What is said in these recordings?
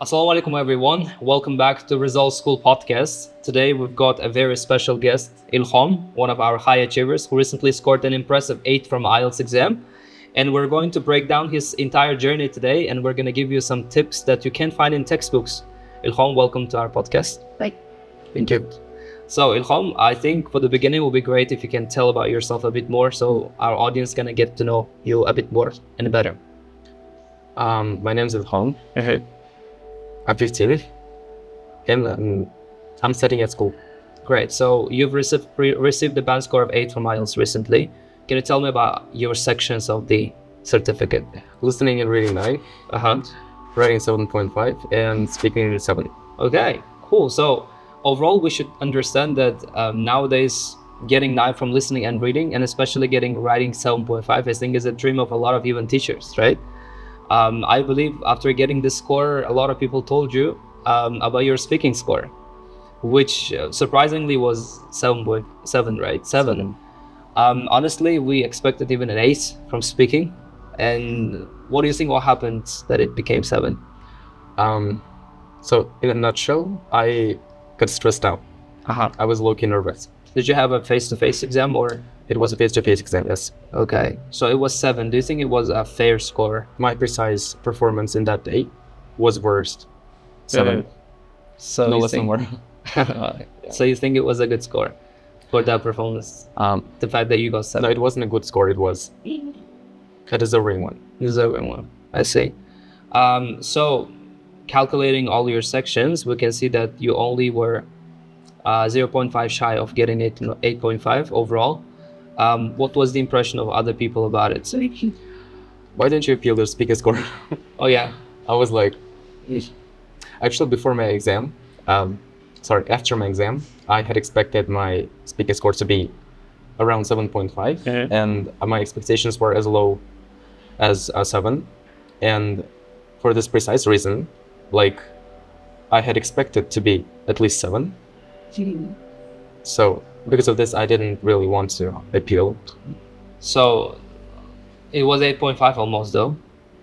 Assalamu alaikum everyone. Welcome back to Results School podcast. Today we've got a very special guest, Ilkhom, one of our high achievers who recently scored an impressive 8 from IELTS exam. And we're going to break down his entire journey today, and we're going to give you some tips that you can't find in textbooks. Ilkhom, welcome to our podcast. Thank you. So Ilkhom, I think for the beginning it will be great if you can tell about yourself a bit more, so our audience gonna get to know you a bit more and better. My name is Ilkhom. I'm 15 and I'm studying at school. Great. So you've received the band score of 8 from IELTS recently. Can you tell me about your sections of the certificate? Listening and reading 9, writing 7.5, and speaking 7. Okay, cool. So overall, we should understand that nowadays getting 9 from listening and reading, and especially getting writing 7.5, I think is a dream of a lot of even teachers, right? I believe after getting this score, a lot of people told you about your speaking score, which surprisingly was 7.7, right? 7. Honestly, we expected even an 8 from speaking. And what do you think what happened that it became 7? So in a nutshell, I got stressed out. I was low-key nervous. Did you have a face-to-face exam or? It was a face-to-face exam, yes. Okay, so it was 7. Do you think it was a fair score? My precise performance in that day was worst. 7. So No you less than think, more. So you think it was a good score for that performance? The fact that you got 7? No, it wasn't a good score. It was a deserving one. Deserving one. I see. So calculating all your sections, we can see that you only were 0.5 shy of getting 8.5 overall. What was the impression of other people about it? Why didn't you appeal the speaking score? Oh yeah. I was like, actually after my exam, I had expected my speaking score to be around 7.5, and my expectations were as low as 7. And for this precise reason, like, I had expected to be at least 7. So because of this, I didn't really want to appeal. So it was 8.5 almost though,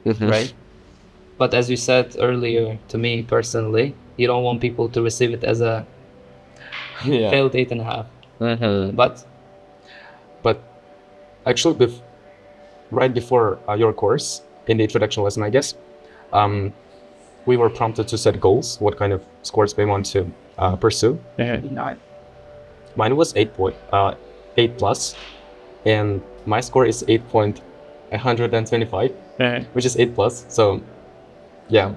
right? But as you said earlier to me personally, you don't want people to receive it as a failed 8.5. But actually, right before your course, in the introduction lesson, I guess, we were prompted to set goals, what kind of scores we want to pursue. Mine was 8 plus, and my score is 8.125, which is 8 plus. So, yeah.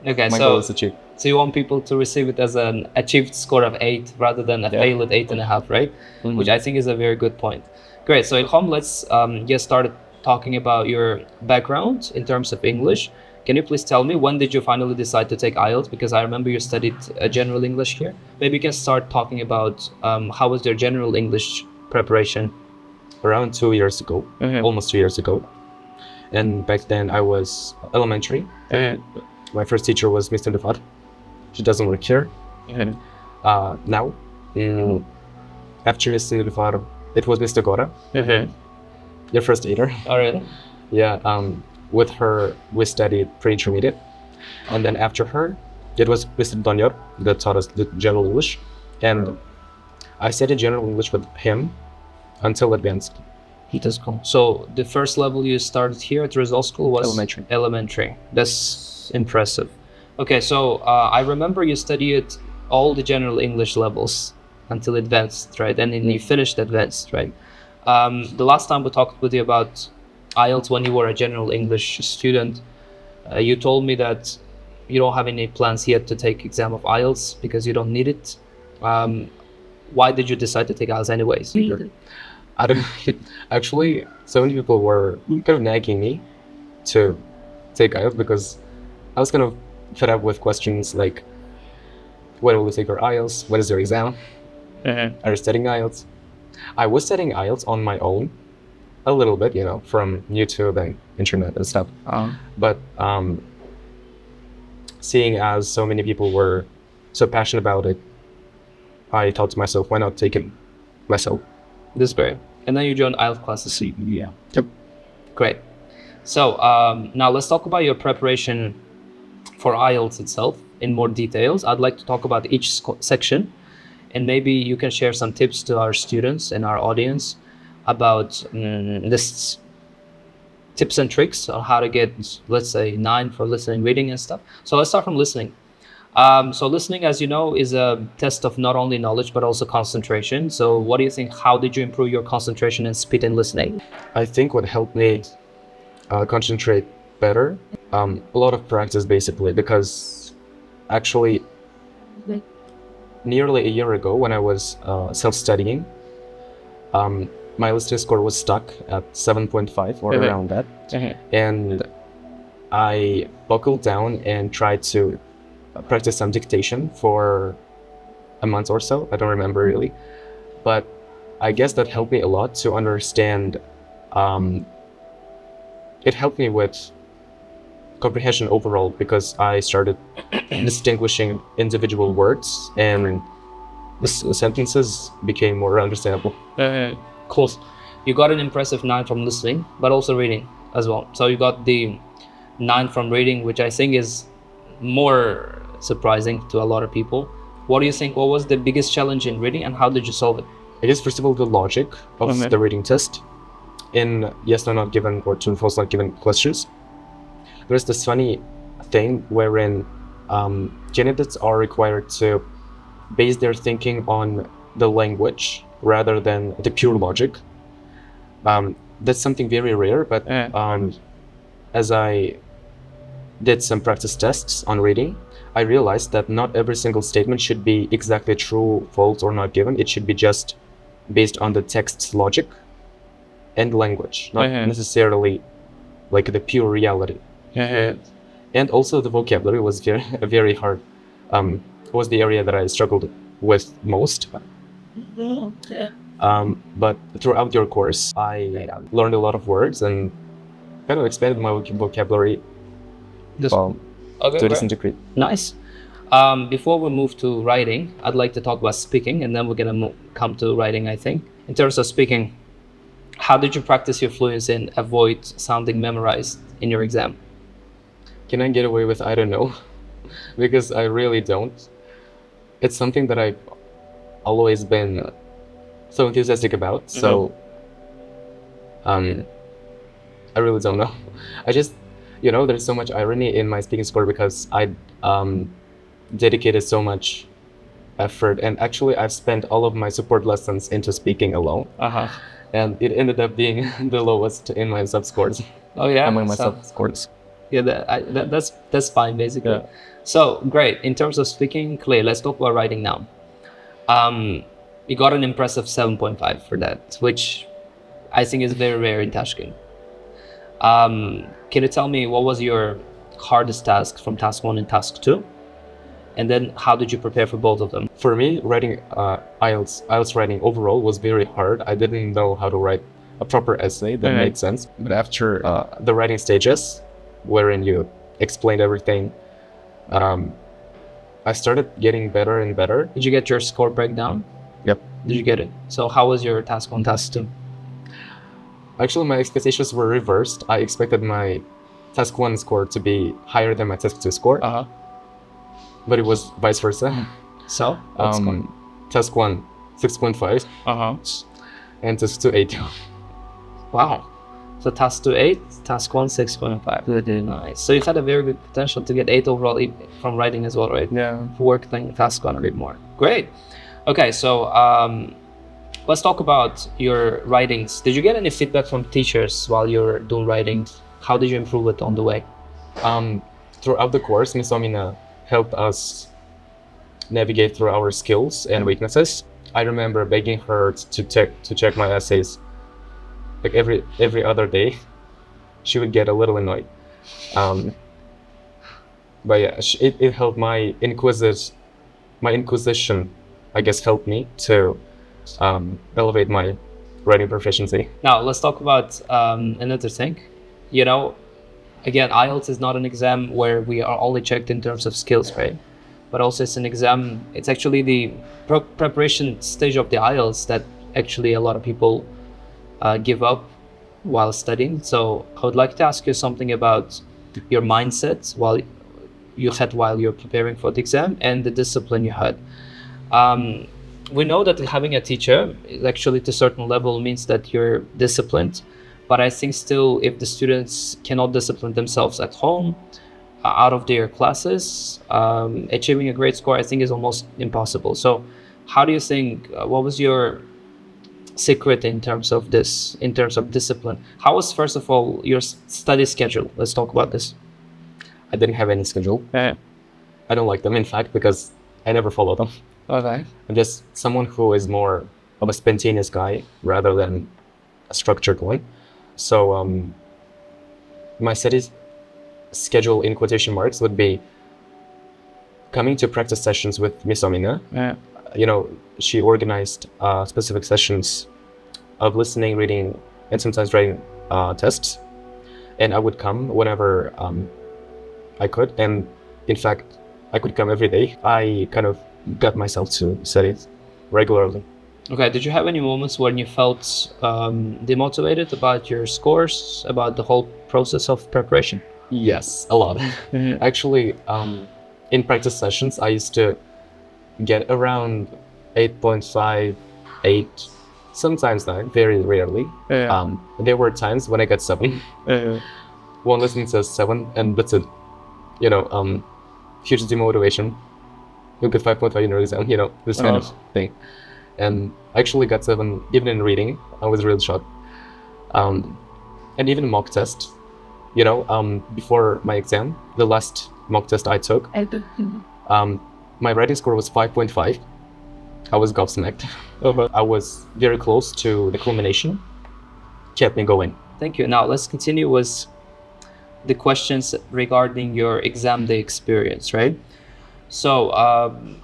Okay, my goal is achieved. So you want people to receive it as an achieved score of 8 rather than a failed 8.5, right? Which I think is a very good point. Great. So Ilkhom, let's get started talking about your background in terms of English. Can you please tell me, when did you finally decide to take IELTS? Because I remember you studied general English here. Maybe you can start talking about how was your general English preparation? Around 2 years ago, almost 2 years ago. And back then I was elementary. My first teacher was Mr. Defat. She doesn't work here. Now, after Mr. Defat, it was Mr. Gora, your first aider. Oh, really? Yeah, with her, we studied pre-intermediate. And then after her, it was Mr. Donyar that taught us the general English. And I studied general English with him until advanced. So the first level you started here at Results School was Elementary. That's impressive. Okay, so I remember you studied all the general English levels until advanced, right? And then you finished advanced, right? The last time we talked with you about IELTS when you were a general English student, you told me that you don't have any plans yet to take exam of IELTS because you don't need it. Why did you decide to take IELTS anyways? I don't actually, so many people were kind of nagging me to take IELTS because I was kind of fed up with questions like, when will you take your IELTS? When is your exam? Are you studying IELTS? I was studying IELTS on my own a little bit, from YouTube and internet and stuff. But seeing as so many people were so passionate about it, I thought to myself, why not take it myself? This is great. And then you joined IELTS classes. Yeah. Great. So now let's talk about your preparation for IELTS itself in more details. I'd like to talk about each section, and maybe you can share some tips to our students and our audience about this tips and tricks on how to get, let's say, 9 for listening, reading, and stuff. So let's start from listening. So listening, as you know, is a test of not only knowledge but also concentration. So what do you think? How did you improve your concentration and speed in listening? I think what helped me concentrate better, a lot of practice basically, because actually nearly a year ago when I was self-studying, my listening score was stuck at 7.5 or around that. And I buckled down and tried to practice some dictation for a month or so. I don't remember really, but I guess that helped me a lot to understand. It helped me with comprehension overall because I started distinguishing individual words and the sentences became more understandable. Cool. You got an impressive 9 from listening, but also reading as well. So you got the 9 from reading, which I think is more surprising to a lot of people. What do you think? What was the biggest challenge in reading, and how did you solve it? I guess first of all the logic of the reading test. In yes, no, not given, or true and false, not given questions, there's this funny thing wherein candidates are required to base their thinking on the language rather than the pure logic. That's something very rare, but as I did some practice tests on reading, I realized that not every single statement should be exactly true, false, or not given. It should be just based on the text's logic and language, not necessarily like the pure reality. And also the vocabulary was very hard. Was the area that I struggled with most. But throughout your course, I learned a lot of words and kind of expanded my vocabulary to this degree. Nice. Before we move to writing, I'd like to talk about speaking, and then we're gonna come to writing, I think. In terms of speaking, how did you practice your fluency and avoid sounding memorized in your exam? Can I get away with I don't know? Because I really don't. It's something that I've always been so enthusiastic about. So I really don't know. I just, there's so much irony in my speaking score because I dedicated so much effort, and actually I've spent all of my support lessons into speaking alone. And it ended up being the lowest in my sub scores. Oh yeah, among my sub scores. Yeah, that's fine basically. Yeah. So great. In terms of speaking, clear. Let's talk about writing now. You got an impressive 7.5 for that, which I think is very rare in Tashkent. Can you tell me what was your hardest task from task 1 and task 2? And then how did you prepare for both of them? For me, writing IELTS writing overall was very hard. I didn't know how to write a proper essay that made sense. But after the writing stages, wherein you explained everything, I started getting better and better. Did you get your score breakdown? Yep. Did you get it? So how was your task 1, task 2? Actually, my expectations were reversed. I expected my task 1 score to be higher than my task 2 score. But it was vice versa. So? Task 1, 6.5. And task 2, 8. Wow. So task 2, 8, task 1, 6.5. Nice. So you've had a very good potential to get 8 overall from writing as well, right? Yeah. For working task 1 a bit more. Great. Okay, so let's talk about your writings. Did you get any feedback from teachers while you're doing writing? How did you improve it on the way? Throughout the course, Ms. Omina helped us navigate through our skills and weaknesses. I remember begging her to check my essays like every other day. She would get a little annoyed. But yeah, it helped my inquisition, I guess, helped me to elevate my writing proficiency. Now let's talk about another thing. Again, IELTS is not an exam where we are only checked in terms of skills, right? But also it's an exam, it's actually the preparation stage of the IELTS that actually a lot of people give up while studying. So I would like to ask you something about your mindset while you had while you're preparing for the exam and the discipline you had. We know that having a teacher actually to a certain level means that you're disciplined, but I think still if the students cannot discipline themselves at home, out of their classes, achieving a great score I think is almost impossible. So how do you think, what was your secret in terms of this, in terms of discipline? How was, first of all, your study schedule? Let's talk about this. I didn't have any schedule. I don't like them, in fact, because I never follow them. Okay. I'm just someone who is more of a spontaneous guy rather than a structured one. So my study schedule in quotation marks would be coming to practice sessions with Miss Omina. You know, she organized specific sessions of listening, reading, and sometimes writing tests. And I would come whenever I could. And in fact, I could come every day. I kind of got myself to study regularly. Okay, did you have any moments when you felt demotivated about your scores, about the whole process of preparation? Yes, a lot. Actually, in practice sessions, I used to get around 8.5, 8, sometimes 9, very rarely. There were times when I got 7. One listening says 7, and that's it. You know, huge demotivation. You get 5.5 in your exam, you know, this kind of thing. And I actually got 7 even in reading. I was really shocked. And even mock test, you know, before my exam, the last mock test I took, my writing score was 5.5. I was gobsmacked. I was very close to the culmination. Kept me going. Thank you. Now let's continue with the questions regarding your exam day experience, right? So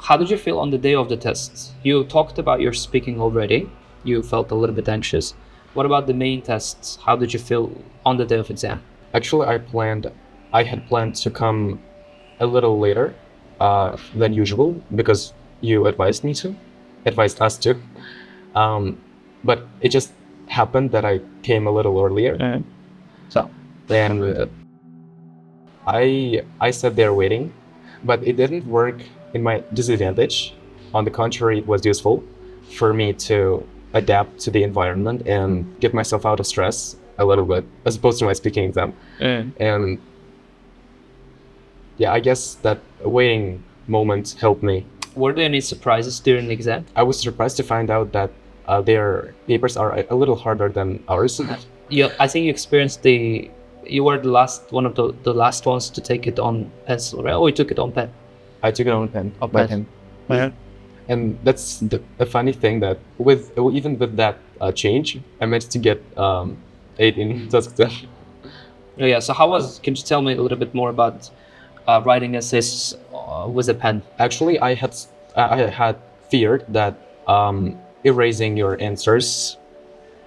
how did you feel on the day of the test? You talked about your speaking already. You felt a little bit anxious. What about the main tests? How did you feel on the day of exam? Actually, I had planned to come a little later than usual because you advised us to. But it just happened that I came a little earlier. So then I sat there waiting, but it didn't work in my disadvantage. On the contrary, it was useful for me to adapt to the environment and get myself out of stress a little bit, as opposed to my speaking exam. And yeah, I guess that waiting moment helped me. Were there any surprises during the exam? I was surprised to find out that their papers are a little harder than ours. Yeah, I think you were the last one of the last ones to take it on pencil, right? Or you took it on pen? I took it on pen. Yeah. And that's a funny thing that even with that change, I managed to get 8 in task 10. Yeah. So can you tell me a little bit more about writing essays with a pen? Actually, I had feared that erasing your answers,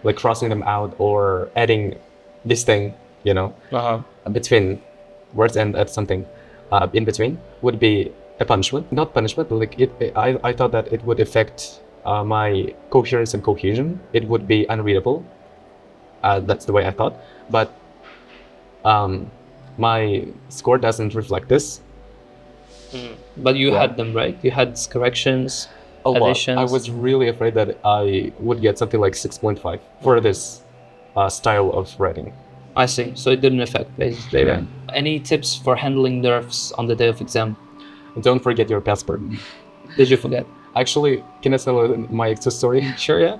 like crossing them out or adding this thing, you know, between words and add something in between would be a punishment. Not punishment, but like I thought that it would affect my coherence and cohesion. It would be unreadable. That's the way I thought. But my score doesn't reflect this. But you had them, right? You had corrections, additions. I was really afraid that I would get something like 6.5 for this style of writing. I see. So it didn't affect basically. Yeah. Any tips for handling nerves on the day of exam? Don't forget your passport. Did you forget? Actually, can I tell my story? Sure, yeah.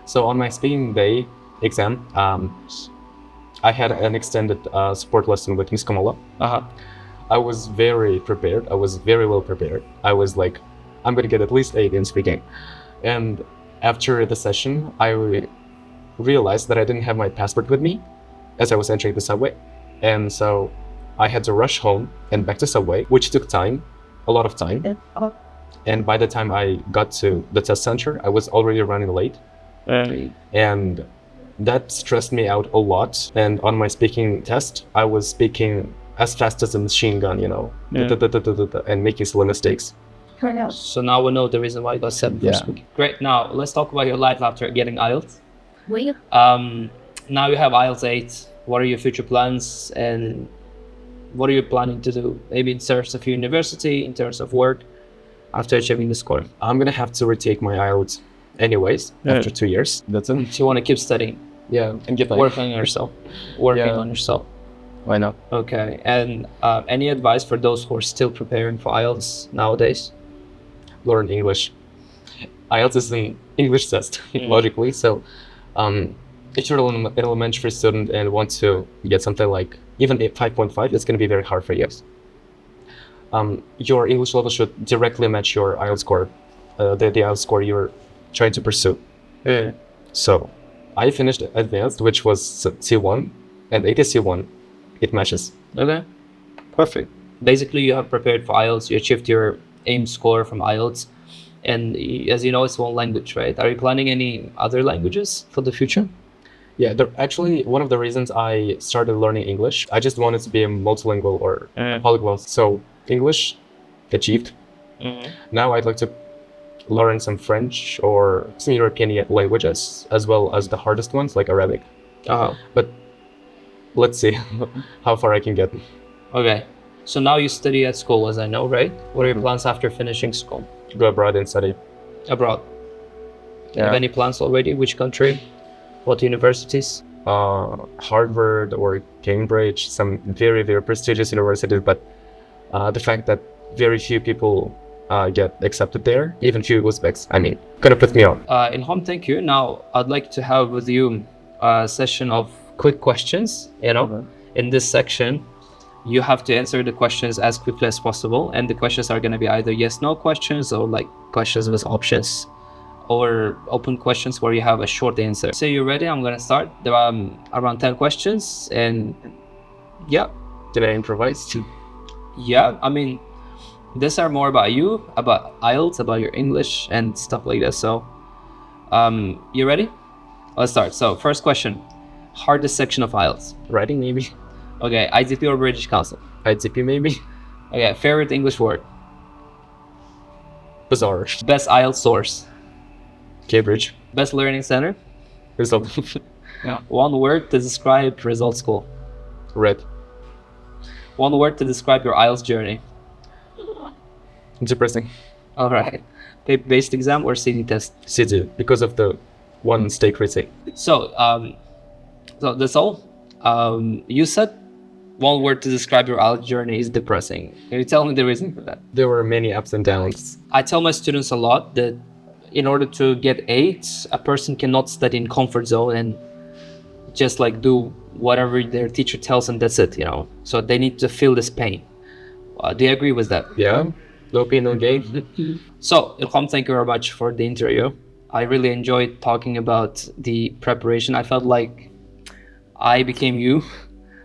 So on my speaking day exam, I had an extended support lesson with Miss Kamala. I was very prepared. I was very well prepared. I was like, I'm going to get at least 8 in speaking. And after the session, I realized that I didn't have my passport with me as I was entering the subway. And so I had to rush home and back to subway, which took time, a lot of time. And by the time I got to the test center, I was already running late. And that stressed me out a lot. And on my speaking test, I was speaking as fast as a machine gun, you know, and making silly mistakes. So now we know the reason why you got 7 for speaking. Great. Now let's talk about your life after getting IELTS. Now you have IELTS 8. What are your future plans? And what are you planning to do? Maybe in terms of university, in terms of work, after achieving the score? I'm gonna have to retake my IELTS anyways after 2 years. That's it. So you want to keep studying, Yeah, and get working on yourself, working Yeah. on yourself. Why not? Okay. And any advice for those who are still preparing for IELTS nowadays? Learn English. IELTS is an English test, logically. So, if you're an elementary student and want to get something like even a 5.5, it's going to be very hard for you. Your English level should directly match your IELTS score, the IELTS score you're trying to pursue. So, I finished advanced, which was C1, and it is C1. It matches. Okay. Perfect. Basically, you have prepared for IELTS. You achieved your aim score from IELTS. And as you know, it's one language, right? Are you planning any other languages for the future? Yeah, actually, one of the reasons I started learning English, I just wanted to be a multilingual or polyglot. So English achieved. Now I'd like to learn some French or some European languages, as well as the hardest ones like Arabic. But let's see how far I can get. Okay. So now you study at school, as I know, right? What are your plans after finishing school? Go abroad and study. Abroad. Do you have any plans already? Which country? What universities? Harvard or Cambridge, some very, very prestigious universities, but the fact that very few people get accepted there, even few Uzbeks, I mean, kind of put me on. Ilkhom, thank you. Now, I'd like to have with you a session of quick questions, In this section, you have to answer the questions as quickly as possible, and the questions are going to be either yes/no questions or like questions with options or open questions where you have a short answer. So you're ready? I'm going to start. There are around 10 questions, and yeah. Did I improvise? Yeah, I mean, these are more about you, about IELTS, about your English and stuff like that. So you ready? Let's start. So first question, hardest section of IELTS. Writing, maybe. Okay, IDP or British Council? ITP, maybe. Okay, favorite English word? Bizarre. Best IELTS source? Cambridge. Best learning center? Result. One word to describe result school? Red. One word to describe your IELTS journey? Depressing. All right. Paper-based exam or CD test? CD, because of the one mistake critique. So that's all. You said one word to describe your IELTS journey is depressing. Can you tell me the reason for that? There were many ups and downs. I tell my students a lot that in order to get 8, a person cannot study in comfort zone and just like do whatever their teacher tells them, that's it, So they need to feel this pain. Do you agree with that? Yeah, no pain, no gain. So, Ilkhom, thank you very much for the interview. I really enjoyed talking about the preparation. I felt like I became you.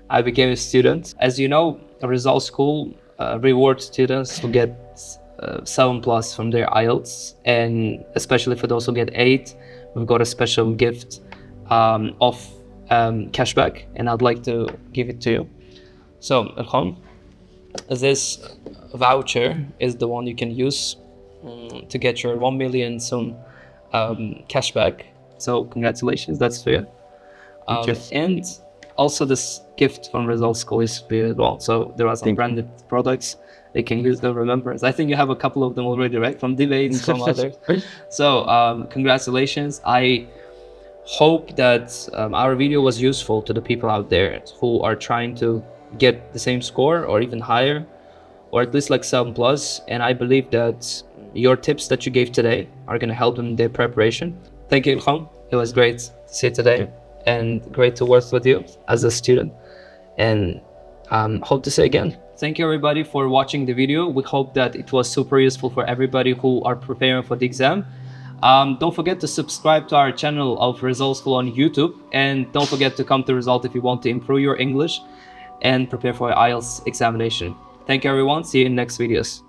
I became a student. As you know, a result school rewards students who get 7+ from their IELTS, and especially for those who get 8, we've got a special gift of cashback, and I'd like to give it to you. So, Ilkhom, this voucher is the one you can use to get your 1 million soon cashback. So, congratulations, that's for you. And also this gift from Results School is for you as well. So there are some branded products. They can use the remembrance. I think you have a couple of them already, right? From debates, from others. So congratulations. I hope that our video was useful to the people out there who are trying to get the same score or even higher, or at least like 7+. And I believe that your tips that you gave today are going to help them in their preparation. Thank you, Ilkhom. It was great to see you today. And great to work with you as a student, and hope to see you again. Thank you everybody for watching the video. We hope that it was super useful for everybody who are preparing for the exam. Don't forget to subscribe to our channel of Result School on YouTube, and don't forget to come to Result if you want to improve your English and prepare for your IELTS examination. Thank you everyone. See you in next videos.